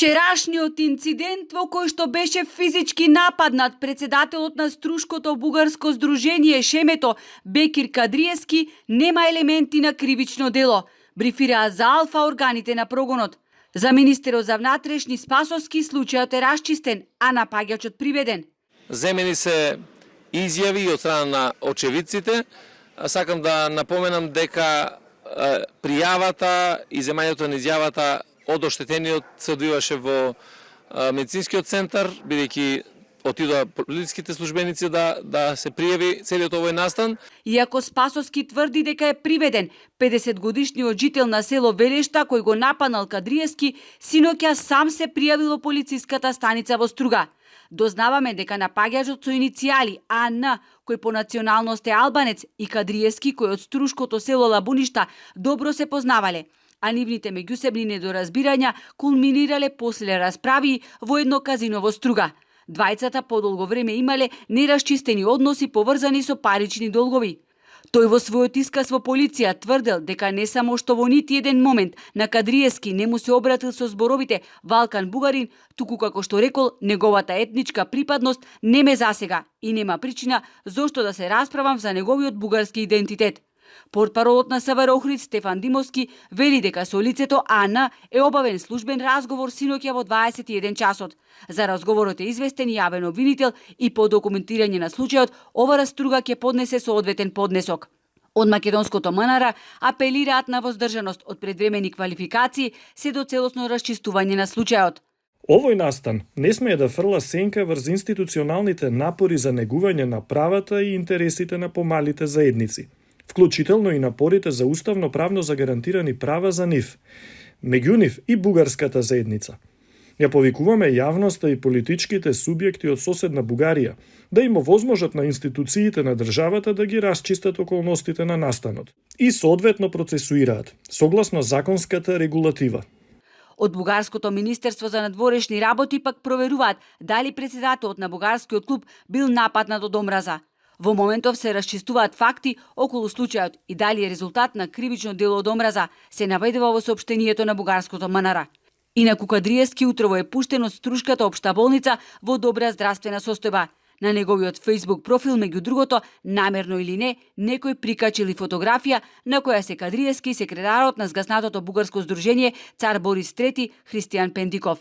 Вчерашниот инцидент во кој што беше физички нападнат председателот на Струшкото бугарско здружение Шемето Бекир Кадриевски нема елементи на кривично дело, брифираа за Алфа органите на прогонот. За министерот за внатрешни Спасовски случајот е расчистен, а напаѓачот приведен. Земени се изјави од страна на очевидците. Сакам да напоменам дека пријавата и земањето на изјавата од оштетениот се одвиваше во медицинскиот центар, бидејќи отидоа полициските службеници да се пријави целиот овој настан. Иако Спасовски тврди дека е приведен, 50-годишниот жител на село Велешта кој го нападнал Кадриевски, синоќа сам се пријавил во полициската станица во Струга. Дознаваме дека напаѓачот со иницијали АН, кој по националност е албанец, и Кадриевски, кој од Струшкото село Лабуништа добро се познавале, а нивните меѓусебни недоразбирања кулминирале после расправи во едно казино во Струга. Двајцата подолго време имале нерасчистени односи поврзани со парични долгови. Тој во својот исказ во полиција тврдел дека не само што во нити еден момент на Кадриевски не му се обратил со зборовите Валкан бугарин, туку како што рекол неговата етничка припадност не ме засега и нема причина зошто да се расправам за неговиот бугарски идентитет. Портпаролот на СВР Охрид Стефан Димовски вели дека со лицето АН е обавен службен разговор синоќа во 21 часот. За разговорот е известен јавен обвинител и по документирање на случајот ова Струга ќе поднесе соодветен поднесок. Од македонското МНР апелираат на воздржаност од предвремени квалификации се до целосно расчистување на случајот. Овој настан не смее да фрла сенка врз институционалните напори за негување на правата и интересите на помалите заедници, вклучително и напорите за уставно правно загарантирани права за нив, меѓу нив и бугарската заедница. Ја повикуваме јавноста и политичките субјекти од соседна Бугарија да им овозможат на институциите на државата да ги расчистат околностите на настанот и соодветно процесуираат, согласно законската регулатива. Од Бугарското министерство за надворешни работи пак проверуваат дали председателот на бугарскиот клуб бил нападнат од омраза. Во моментов се расчистуваат факти околу случајот и дали е резултат на кривично дело од омраза, се наведува во соопштението на бугарското МНР. Инаку Кадриевски утрово е пуштен од Струшката општа болница во добра здравствена состојба. На неговиот Facebook профил, меѓу другото, намерно или не, некој прикачили фотографија на која се Кадриевски и секретарот на згаснатото бугарско здружение Цар Борис III Христијан Пендиков.